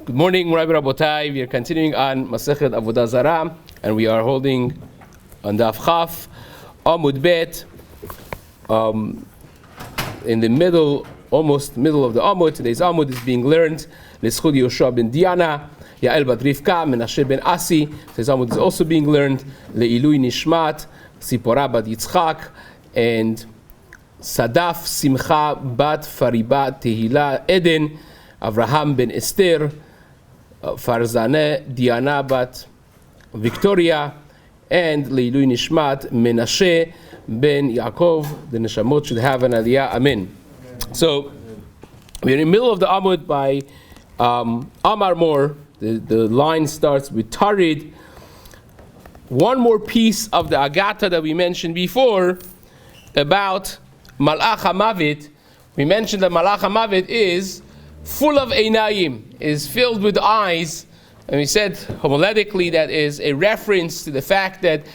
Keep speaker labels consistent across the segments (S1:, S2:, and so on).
S1: Good morning, Rabbi Rabotai. We are continuing on Masechet Avodah Zarah, and we are holding on Daf Chaf, Amud Bet, in the middle, almost middle of the Amud. Today's Amud is being learned. L'schud Yoshua ben Diana, Yael bat Rivka, Menashe ben Asi. Today's Amud is also being learned. Le'ilui Nishmat, Sipora bat Yitzchak, and Sadaf Simcha bat Fariba Tehila Eden, Avraham ben Esther, Farzaneh Diana bat Victoria, and Leilui Nishmat Menashe ben Yaakov. The Neshamot should have an aliyah. Amen. So we're in the middle of the Amud by Amar Mor. The line starts with Tarid. One more piece of the Agata that we mentioned before about Malach HaMavit. We mentioned that Malach HaMavit is full of einayim, is filled with eyes, and we said homiletically that is a reference to the fact that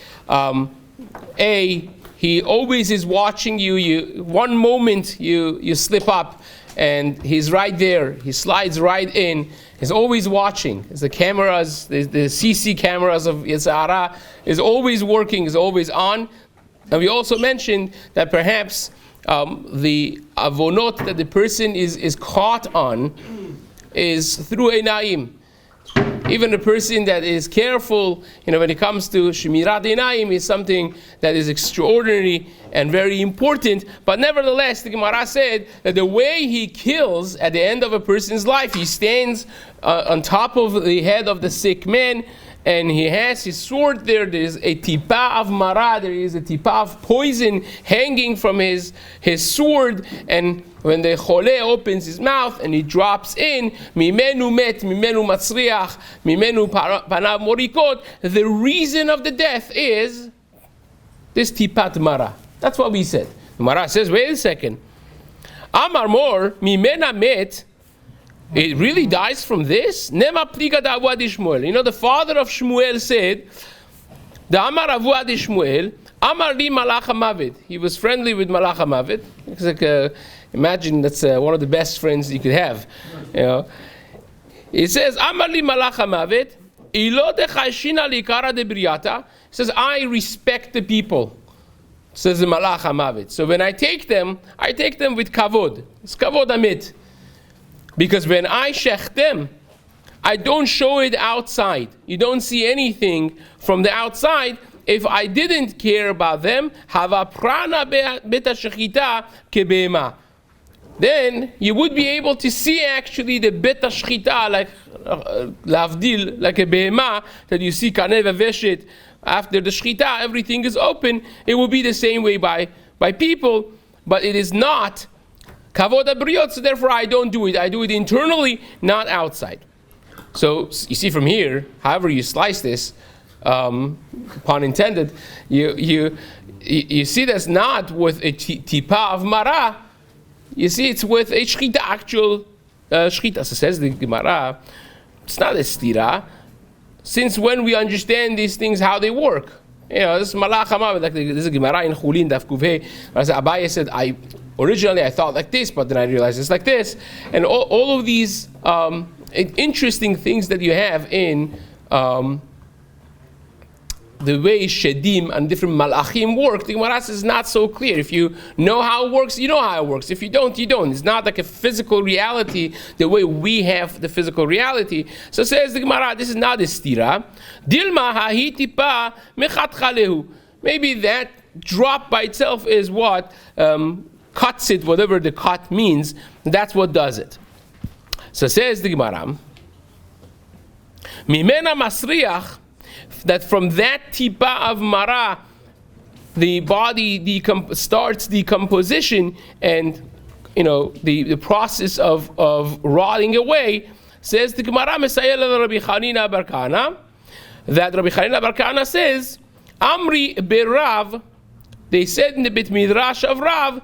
S1: he always is watching you. One moment you slip up, and he's right there. He slides right in. He's always watching. The cameras, the CC cameras of Yitzhara is always working, is always on. And we also mentioned that perhaps the avonot that the person is caught on is through einayim. Even a person that is careful, when it comes to shemirat einayim, is something that is extraordinary and very important. But nevertheless, the Gemara said that the way he kills at the end of a person's life, he stands on top of the head of the sick man, and he has his sword there. There is a tipa of mara, there is a tipa of poison hanging from his sword. And when the chole opens his mouth and he drops in, mimenu met, mimenu matzriach, mimenu panav morikot, the reason of the death is this tipat mara. That's what we said. The Mara says, wait a second. Amar Mor, mimena met, it really dies from this? Nema pliga da Avodah Shmuel. The father of Shmuel said, the Amar Avodah Shmuel, Amar li Malach HaMavit. He was friendly with Malach HaMavit. It's like, imagine that's one of the best friends you could have. He says, Amar li Malach HaMavit, ilo dechashina likara de briata. He says, I respect the people. Says the Malach HaMavit. So when I take them with kavod. It's kavod amit. Because when I shech them, I don't show it outside. You don't see anything from the outside. If I didn't care about them, hava prana beta shechita kebema. Then you would be able to see actually the beta shechita, like lavdil, like a behema, that you see kaneh v'veshet. After the shechita, everything is open. It will be the same way by people, but it is not kavod abriot, so therefore I don't do it. I do it internally, not outside. So you see from here, however you slice this, pun intended, you see that's not with a tipa of mara. You see it's with a shchita, actual shchita. So says the Gemara, it's not a stira. Since when we understand these things, how they work? This is Malach HaMavit, like this is Gemara in Chulin Daf Kuvei. Abaye said, Originally I thought like this, but then I realized it's like this. And all of these interesting things that you have in the way Shedim and different Malachim work, the Gemara says is not so clear. If you know how it works, you know how it works. If you don't, you don't. It's not like a physical reality the way we have the physical reality. So says the Gemara, this is not a stira. Dilma ha'hitipa mechatchalehu. Maybe that drop by itself is what cuts it, whatever the cut means. That's what does it. So says the Gemara, Mimena masriach, that from that tipa of mara, the body starts decomposition, and the process of rotting away. Says the Gemara, Mesayel Rabbi Chanina bar Kana, that Rabbi Chanina bar Kana says, Amri berav. They said in the Bit Midrash of Rav,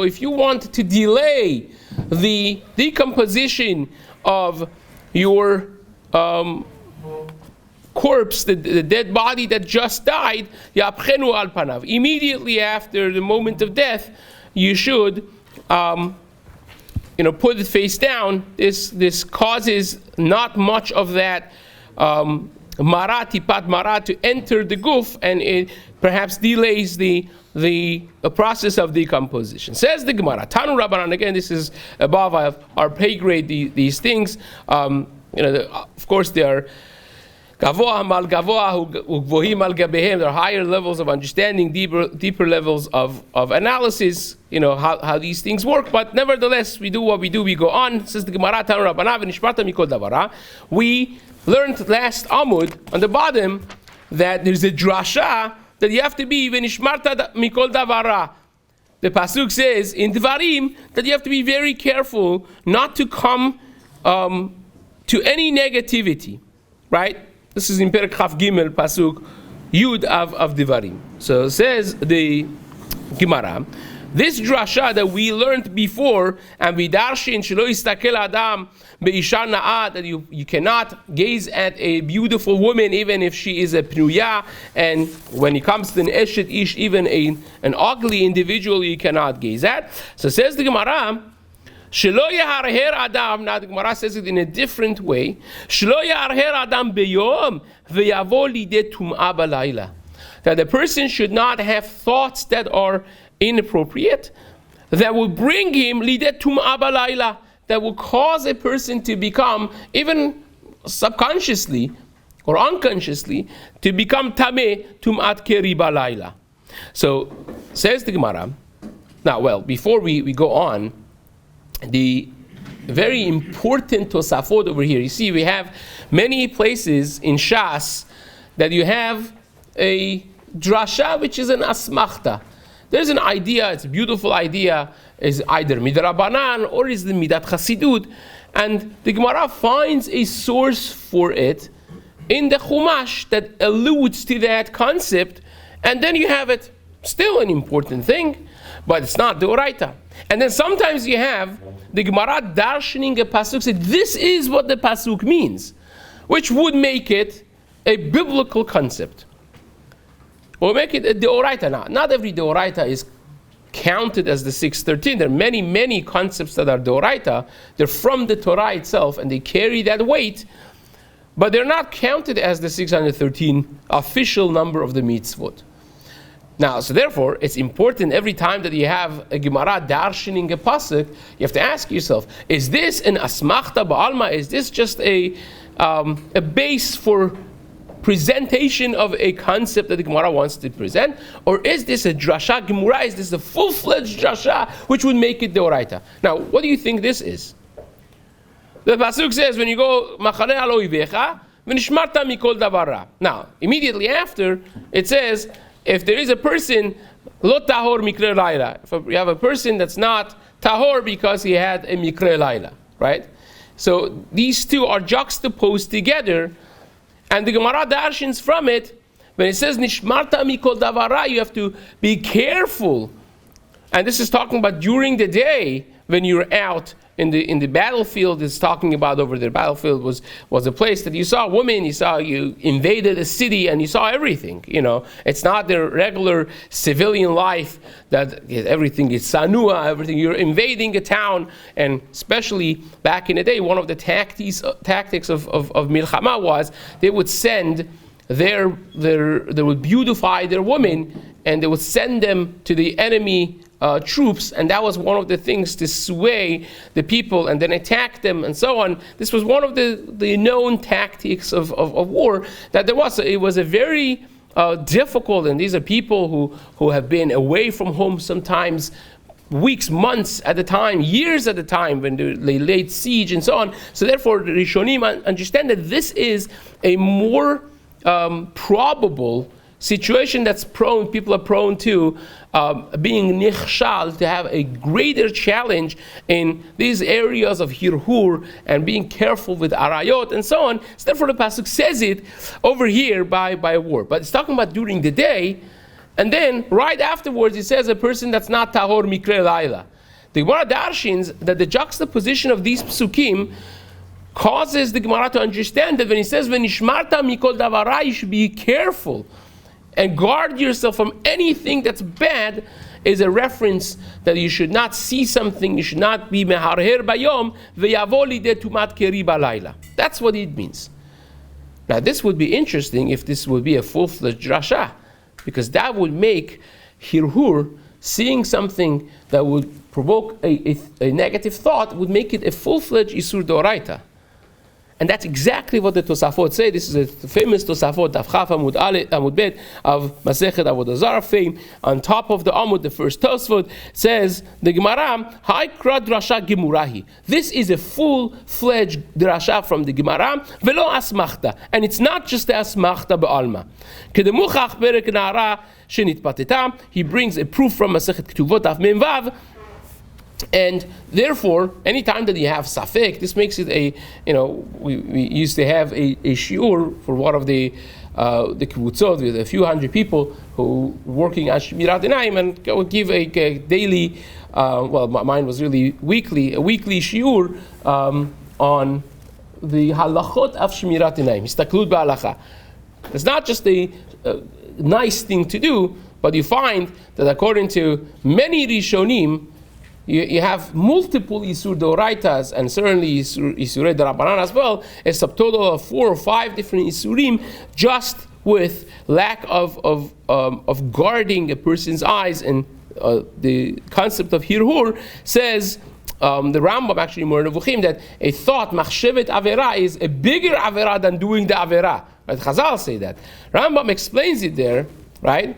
S1: if you want to delay the decomposition of your corpse, the dead body that just died, immediately after the moment of death, you should put it face down, this causes not much of that tipat mara to enter the guf, and it perhaps delays the process of decomposition. Says the Gemara, Tanu Rabbanan. Again, this is above our pay grade. These things, of course, they are gavoah mal gavoah ugvohim al gabehem. There are higher levels of understanding, deeper levels of analysis. How these things work. But nevertheless, we do what we do. We go on. Says the Gemara, Tanu Rabbanan v'nishmata mikol davara. We learned last Amud on the bottom that there's a drasha that you have to be v'nishmarta mikol davara. The pasuk says in Dvarim that you have to be very careful not to come to any negativity, right? This is in Perek Chaf Gimel pasuk Yud of Dvarim. So says the Gemara, this drasha that we learned before, and we darshin shelo yistakel adam beisha na'ah, that you cannot gaze at a beautiful woman even if she is a pnuya, and when it comes to an eshet ish, even an ugly individual you cannot gaze at. So says the Gemara, shelo yaharher adam. Now the Gemara says it in a different way. Shelo yaharher adam beyom v'yavo lidei tum'ah balayla. That the person should not have thoughts that are inappropriate, that will bring him lidei tum'ah balayla, that will cause a person to become, even subconsciously or unconsciously, to become tameh tum'at keri balayla. So says the Gemara. Now, well, before we go on, the very important Tosafot over here. You see, we have many places in Shas that you have a drasha which is an asmachta. There's an idea, it's a beautiful idea, is either midrabanan or is the midat chasidut, and the Gemara finds a source for it in the Chumash that alludes to that concept, and then you have it still an important thing, but it's not the Oraita. And then sometimes you have the Gemara darshaning a pasuk, said this is what the pasuk means, which would make it a biblical concept. Or make it a deoraita. Now, not every deoraita is counted as the 613. There are many, many concepts that are deoraita. They're from the Torah itself, and they carry that weight, but they're not counted as the 613 official number of the mitzvot. Now, so therefore, it's important every time that you have a Gemara darshaning a pasuk, you have to ask yourself, is this an asmachta ba'alma? Is this just a base for presentation of a concept that the Gemara wants to present? Or is this a drasha gemura? Is this a full-fledged drasha which would make it deoraita? Now, what do you think this is? The pasuk says, when you go, machaneh al oivecha, v'nishmarta mikol davara. Now, immediately after, it says, if there is a person, lo tahor mikre laila. If you have a person that's not tahor because he had a mikre laila, right? So these two are juxtaposed together, and the Gemara darshins from it, when it says nishmarta mikol davara, you have to be careful. And this is talking about during the day when you're out in the battlefield. It's talking about over the battlefield was a place that you saw a woman, you invaded a city, and you saw everything. It's not the regular civilian life that everything is sanua, everything. You're invading a town, and especially back in the day, one of the tactics of milchama was they would send they would beautify their women, and they would send them to the enemy troops, and that was one of the things to sway the people and then attack them and so on. This was one of the known tactics of war that there was. It was a very difficult, and these are people who have been away from home sometimes weeks, months at a time, years at a time, when they laid siege and so on. So therefore, the Rishonim understand that this is a more probable situation that's people are prone to being nichshal, to have a greater challenge in these areas of hirhur and being careful with arayot and so on. So therefore the pasuk says it over here by a word, but it's talking about during the day, and then right afterwards it says a person that's not tahor mikre laila. The Gemara darshins that the juxtaposition of these psukim causes the Gemara to understand that when he says v'nishmarta mikol davara, you should be careful and guard yourself from anything that's bad is a reference that you should not see something, you should not be meharher bayom v'yavo lidei tumat keri balayla. That's what it means. Now this would be interesting if this would be a full-fledged drasha, because that would make hirhur, seeing something that would provoke a negative thought, would make it a full-fledged isur doraita. And that's exactly what the Tosafot say. This is a famous Tosafot, Daf Chaf Amud Bet of Masechet Avodah Zarah fame. On top of the Amud, the first Tosfot says, the Gemara, Hai Kra Drasha Gemurahi. This is a full-fledged drasha from the Gemara, Velo Asmachta. And it's not just the Asmachta Ba'alma. Kedemuchach Perek Na'ara Shenit Pateta. He brings a proof from Masechet Ketuvot Daf Mem Vav. And therefore, anytime that you have safek, this makes it we used to have a shiur for one of the kibbutzot with a few hundred people who were working on Shmirat Einayim, and would give a daily, mine was really a weekly shiur on the halachot of Shmirat Einayim, Histaklut ba'alacha. It's not just a nice thing to do, but you find that according to many Rishonim, you have multiple Isur Doraitas, and certainly Isurei Darabanan as well, a subtotal of 4 or 5 different Isurim, just with lack of guarding a person's eyes. And the concept of Hirhur says, the Rambam actually more Nevuchim, that a thought, Machshevet Avera, is a bigger Avera than doing the Avera. Right? Chazal say that. Rambam explains it there, right?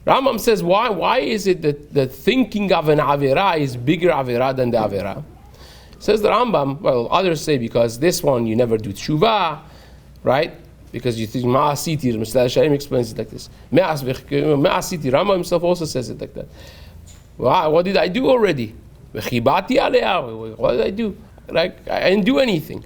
S1: Rambam says, why is it that the thinking of an Avera is bigger Avera than the Avera? Says the Rambam, well, others say because this one you never do tshuva, right? Because you think, Ma'asiti, Mr. Hashem explains it like this. Ma'asiti, Rambam himself also says it like that. What did I do already? What did I do? Like, I didn't do anything.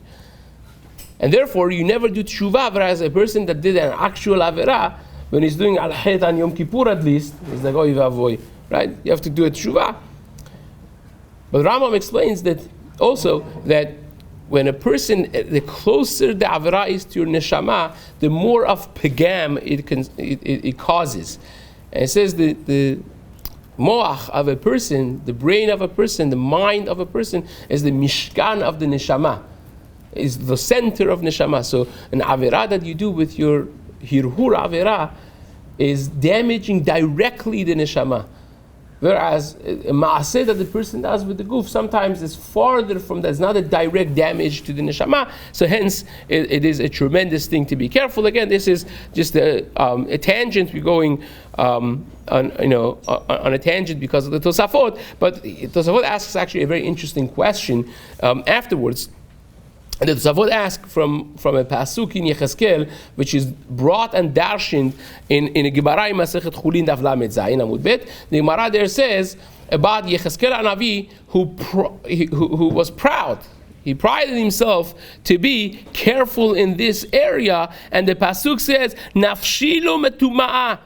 S1: And therefore, you never do tshuva, whereas a person that did an actual Avera, when he's doing al-Hayt on Yom Kippur at least, he's like, oy vavoy, right? You have to do a tshuva. But Rambam explains that also that when a person, the closer the avera is to your neshama, the more of pegam it causes. And it says the moach of a person, the brain of a person, the mind of a person is the mishkan of the neshama, is the center of neshama. So an avera that you do with your hirhur avera is damaging directly the neshama, whereas a maaseh that the person does with the goof sometimes is farther from that. It's not a direct damage to the neshama. So hence it is a tremendous thing to be careful. Again, this is just a tangent. We're going on a tangent because of the Tosafot. But Tosafot asks actually a very interesting question afterwards. And the Tosafot ask from a pasuk in Yecheskel, which is brought and darshened in a Gemara in Masechet Chulin Daf Lamed Zayin Amud Bet. The Gemara there says about Yecheskel Hanavi who was proud. He prided himself to be careful in this area, and the pasuk says Nafshi lo metuma'ah.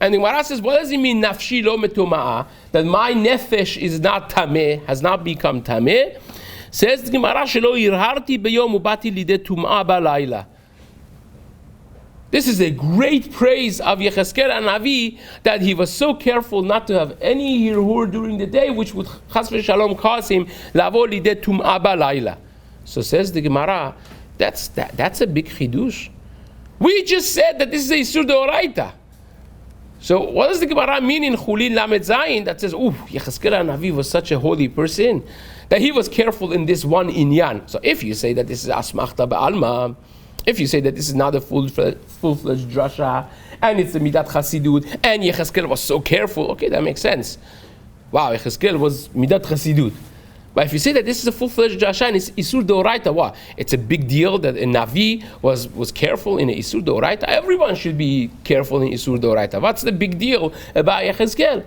S1: And the Gemara says, what does it mean Nafshi lo metuma'ah? That my nefesh is not tameh, has not become tameh. Says the Gemara, Shelo irharti beyom ubati lidei tum'ah balayla. This is a great praise of Yecheskel Hanavi, that he was so careful not to have any hirhur during the day, which would chas v'shalom cause him lavo lidei tum'ah balayla. So says the Gemara, that's a big chidush. We just said that this is a isur deoraita. So what does the Gemara mean in Chulin Lamed Zayin that says, Yecheskel Hanavi was such a holy person that he was careful in this one inyan? So if you say that this is asmachta ba'alma, if you say that this is not a full-fledged drasha, and it's the midat chasidut, and Yecheskel was so careful, okay, that makes sense. Wow, Yecheskel was midat chasidut. But if you say that this is a full-fledged drasha and it's isur deoraita, wow, it's a big deal that a navi was careful in isur deoraita. Everyone should be careful in isur deoraita. What's the big deal about Yecheskel?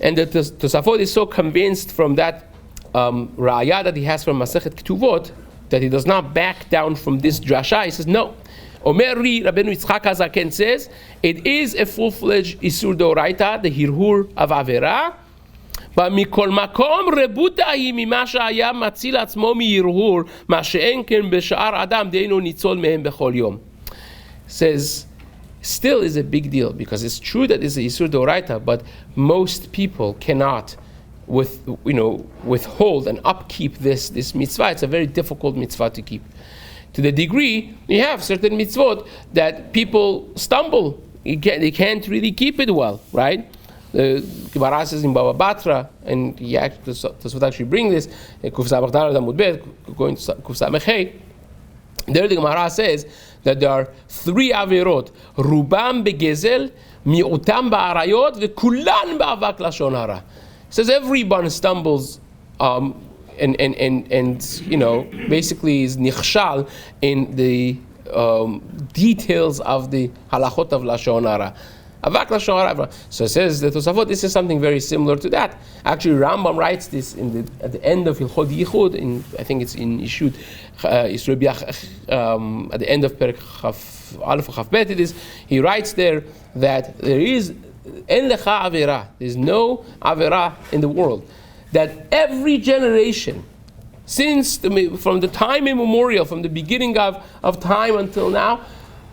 S1: And the Tosafot is so convinced from that ra'ayah that he has from Masechet Ketuvot that he does not back down from this drasha. He says, no. Omer Ri, Rabbeinu Yitzchak HaZaken says, it is a full-fledged isur deoraita, the hirhur of avera. But mikol makom rebuta hi mima shaya matzil atzmo miyirhur ma she'en ken b'sha'ar adam deinu nitzol mehem bechol yom. Says still is a big deal, because it's true that it's a Yisur Doraita, but most people cannot withhold and upkeep this mitzvah. It's a very difficult mitzvah to keep. To the degree you have certain mitzvot that people stumble, they can't really keep it well, right? The Gemara says in Baba Batra, and he actually bring this, Kuf Samach Daled Amud Bet, going to Kuf Samach Hey. There the Gemara says that there are 3 averot, Rubam begezel, Mi'utam ba'arayot, V'kulan ba'avak lashon hara. Says everyone stumbles and basically is nichshal in the details of the halachot of lashon hara. Avak lashon hara. So it says the Tosafot, this is something very similar to that. Actually, Rambam writes this at the end of Hilchot Yichud, I think it's in Yishud, at the end of Perek Chaf Aleph Chaf Bet. It is. He writes there that there is En lecha avera. There's no avera in the world. That every generation, from the time immemorial, from the beginning of time until now,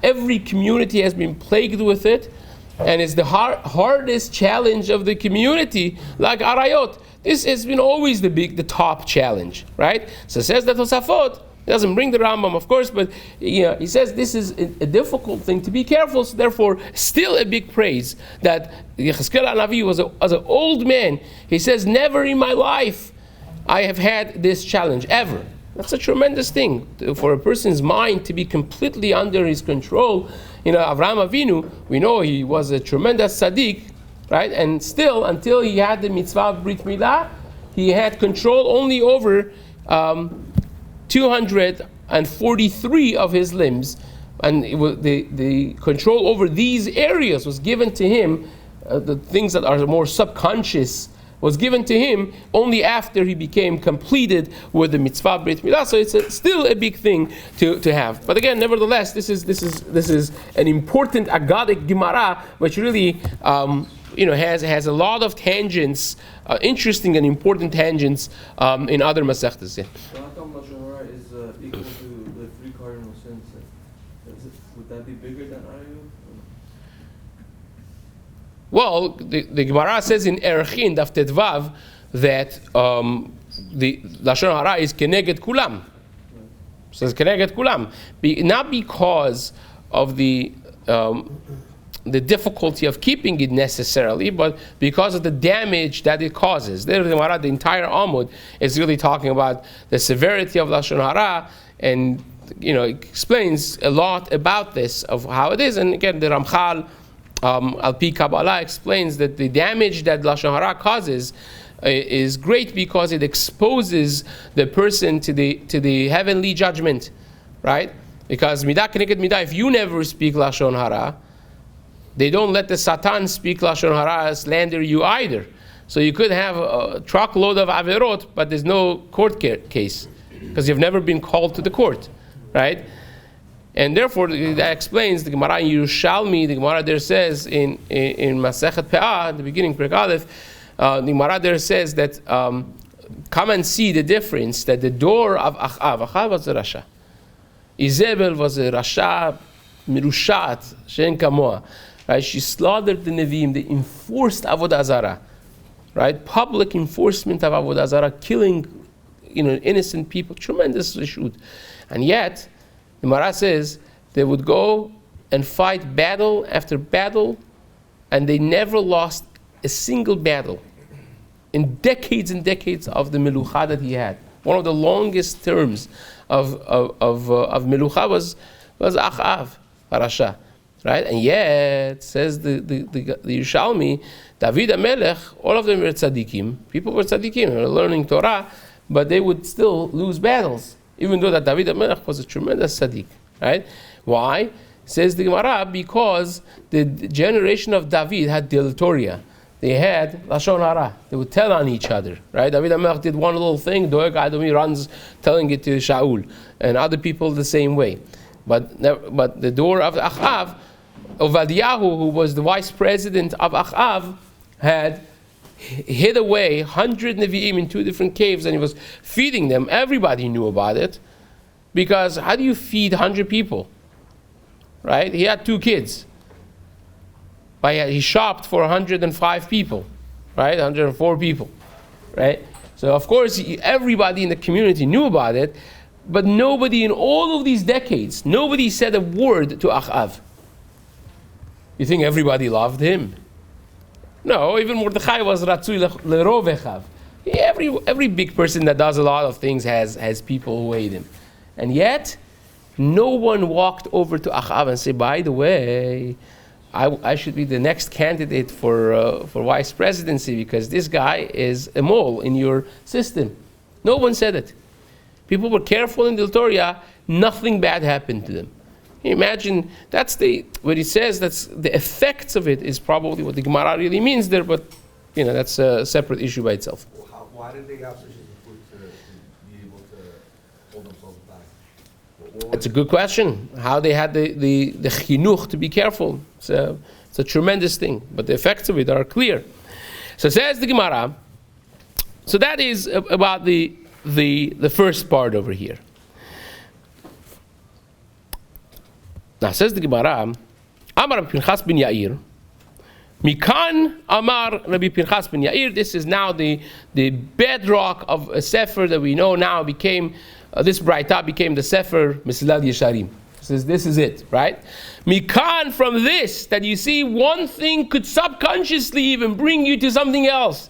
S1: every community has been plagued with it, and it's the hardest challenge of the community, like arayot. This has been always the top challenge, right? So it says that Tosafot. He doesn't bring the Rambam, of course, but he says this is a difficult thing to be careful. So therefore, still a big praise that Yechezkel HaNavi was an old man. He says, never in my life I have had this challenge, ever. That's a tremendous thing for a person's mind to be completely under his control. Avraham Avinu, we know he was a tremendous tzaddik, right? And still, until he had the mitzvah of Brit Milah, he had control only over 243 of his limbs, and the control over these areas was given to him. The things that are more subconscious was given to him only after he became completed with the mitzvah Brit Milah. So it's still a big thing to have. But again, nevertheless, this is an important Agadic Gemara, which really has a lot of tangents, interesting and important tangents in other Masechtas. Yeah.
S2: Is equal to the 3 cardinal sins. Would that be bigger than Ayu?
S1: Well, the Gemara says in Erechin Daf Tetvav that the lashon hara is keneged kulam. So it's keneged kulam, not because of the difficulty of keeping it necessarily, but because of the damage that it causes. There, the entire Amud is really talking about the severity of lashon hara, and it explains a lot about this, of how it is. And again, the Ramchal Al Pi Kabbalah explains that the damage that lashon hara causes is great because it exposes the person to the heavenly judgment, right? Because midah keneged midah, if you never speak lashon hara, they don't let the Satan speak lashon hara, slander you either. So you could have a truckload of averot, but there's no court case because you've never been called to the court, right? And therefore, that explains the Gemara in Yerushalmi. The Gemara there says in Masechet Pe'ah, the beginning, Perek Aleph, the Gemara there says that come and see the difference that the door of Achav was a Rasha. Izebel was a Rasha Mirushat Shen Kamoa. Right? She slaughtered the Nevi'im. They enforced Avodah Zarah. Right? Public enforcement of Avodah Zarah, killing innocent people. Tremendous reshut. And yet, the Gemara says they would go and fight battle after battle, and they never lost a single battle in decades and decades of the Melucha that he had. One of the longest terms of Melucha was Achav, Parasha. Right? And yet, says the Yerushalmi, David HaMelech, all of them were tzaddikim. People were tzaddikim, they were learning Torah, but they would still lose battles, even though that David HaMelech was a tremendous tzaddik. Right? Why? Says the Gemara, because the generation of David had dilatoria. They had lashon hara. They would tell on each other. Right? David HaMelech did one little thing, Doeg Adomi runs telling it to Shaul, and other people the same way. But the door of Achav, Ovadiyahu, who was the vice president of Achav, had hid away 100 Nevi'im in 2 different caves, and he was feeding them. Everybody knew about it, because how do you feed 100 people? Right? He had 2 kids. He shopped for 105 people, right? 104 people, right? So of course everybody in the community knew about it, but nobody in all of these decades, nobody said a word to Achav. You think everybody loved him? No, even Mordechai was Ratzui Lerov Echav. Every big person that does a lot of things has people who hate him. And yet, no one walked over to Achav and said, by the way, I should be the next candidate for vice presidency because this guy is a mole in your system. No one said it. People were careful in the Torah, nothing bad happened to them. Imagine, what he says, that's the effects of it is probably what the Gemara really means there, but that's a separate issue by itself.
S3: Why did they have such a food to be able to hold themselves back?
S1: It's a good question. How they had the chinuch to be careful. It's a tremendous thing, but the effects of it are clear. So says the Gemara. So that is about the first part over here. Now says the Gemara, Amar Rabbi Pinchas ben Yair, Mikan Amar Rabbi Pinchas ben Yair. This is now the bedrock of a sefer that we know now became, this Braita became the sefer Mesilad Yesharim. This is it, right? Mikan, from this, that you see one thing could subconsciously even bring you to something else.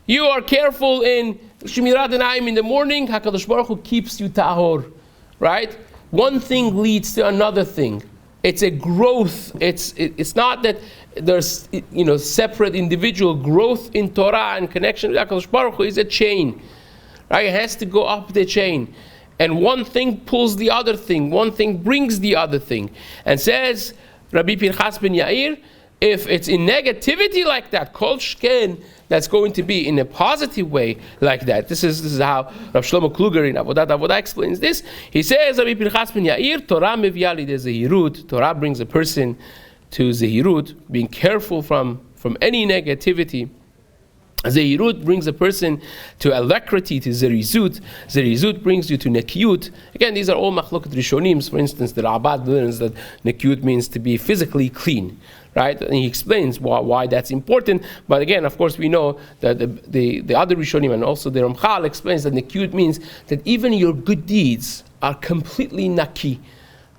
S1: You are careful in Shemirat Einayim in the morning, HaKadosh Baruch Hu keeps you tahor, right? One thing leads to another thing. It's a growth. It's not that there's separate individual growth in Torah and connection with HaKadosh Baruch Hu is a chain, right? It has to go up the chain, and one thing pulls the other thing. One thing brings the other thing, and says Rabbi Pinchas ben Yair, if it's in negativity like that, kol shken, that's going to be in a positive way like that. This is how Rav Shlomo Kluger in Avodah explains this. He says, Rabbi Pinchas ben Yair, Torah mevia lidei zehirut. Torah brings a person to zehirut, being careful from any negativity. Zehirut brings a person to alacrity, to zerizut. Zerizut brings you to nekiyut. Again, these are all machloket rishonim. For instance, the Rabad learns that nekiyut means to be physically clean, right? And he explains why that's important. But again, of course, we know that the other rishonim and also the Ramchal explains that nekiyut means that even your good deeds are completely naki.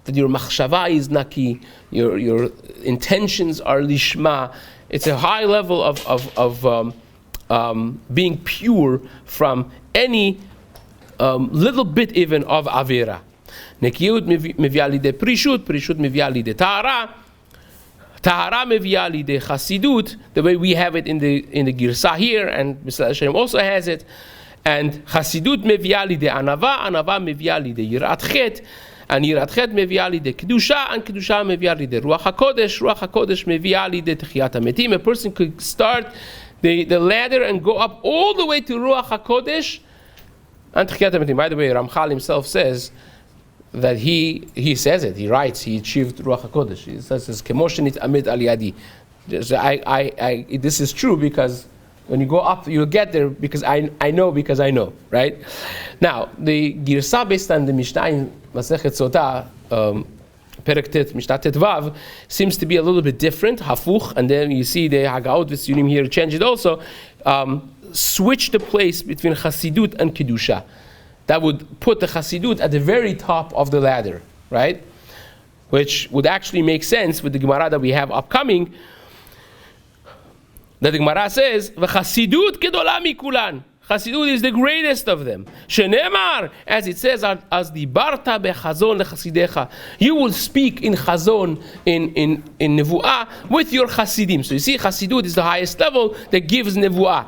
S1: That your machshava is naki, your intentions are lishma. It's a high level of being pure from any little bit even of avera. Nekiyut mevia lidei prishut, prishut mevia lidei tahara, tahara mevia lidei chasidut, the way we have it in the Girsah here, and Mr. Hashem also has it. And chasidut mevia lidei anava, anava mevia lidei yirat chet, and yirat chet mevia lidei kedusha, and kedusha mevia lidei ruach hakodesh mevia lidei techiyat hametim. A person could start the ladder and go up all the way to Ruach HaKodesh and Techiyat HaMetim. By the way, Ramchal himself says that he says it, he writes, he achieved Ruach HaKodesh. He says, Kemoshenit Amid Al Yadi. This is true because when you go up, you'll get there because I know, right? Now, the Girsah based on the Mishnah in Masechet Sotah, Perek Mishnah Tet Vav, seems to be a little bit different, hafuch, and then you see the Hagaot V'Siyunim here change it also, switch the place between Chasidut and Kedusha. That would put the Chasidut at the very top of the ladder, right? Which would actually make sense with the Gemara that we have upcoming, that the Gemara says, V'Chasidut Gedola Mikulan. Chasidut is the greatest of them. Shenemar, as it says, as the barta bechazon lechasidecha, you will speak in chazon, in nevuah, with your chasidim. So you see, Chasidut is the highest level that gives nevuah.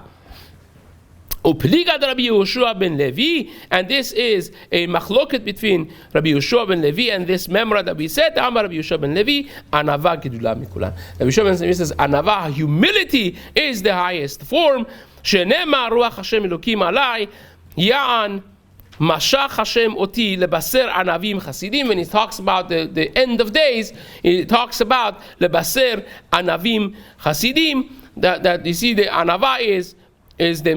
S1: Upligad Rabbi Yehoshua ben Levi, and this is a machloket between Rabbi Yehoshua ben Levi and this memra that we said, Amar Rabbi Yehoshua ben Levi, Anava Gedula Mikulan. Rabbi Yehoshua ben Levi says, Anava, humility is the highest form. Shenema ruach Hashem Elokim alai, Ya'an Mashach Hashem oti lebaser anavim chasidim. When he talks about the end of days, he talks about lebaser anavim chasidim. That you see, the anava is the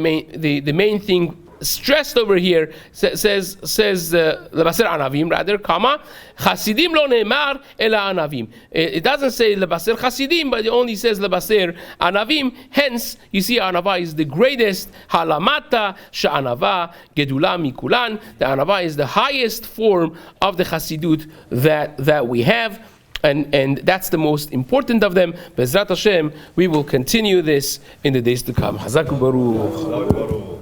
S1: main thing stressed over here says lebaser anavim, rather, comma chasidim lo neemar ela anavim. It doesn't say lebaser chasidim, but it only says lebaser anavim. Hence, you see, anava is the greatest. Halamata she'anava gedula mikulan. The anava is the highest form of the chasidut that we have. And that's the most important of them. Bezrat Hashem, we will continue this in the days to come. Hazak Baruch.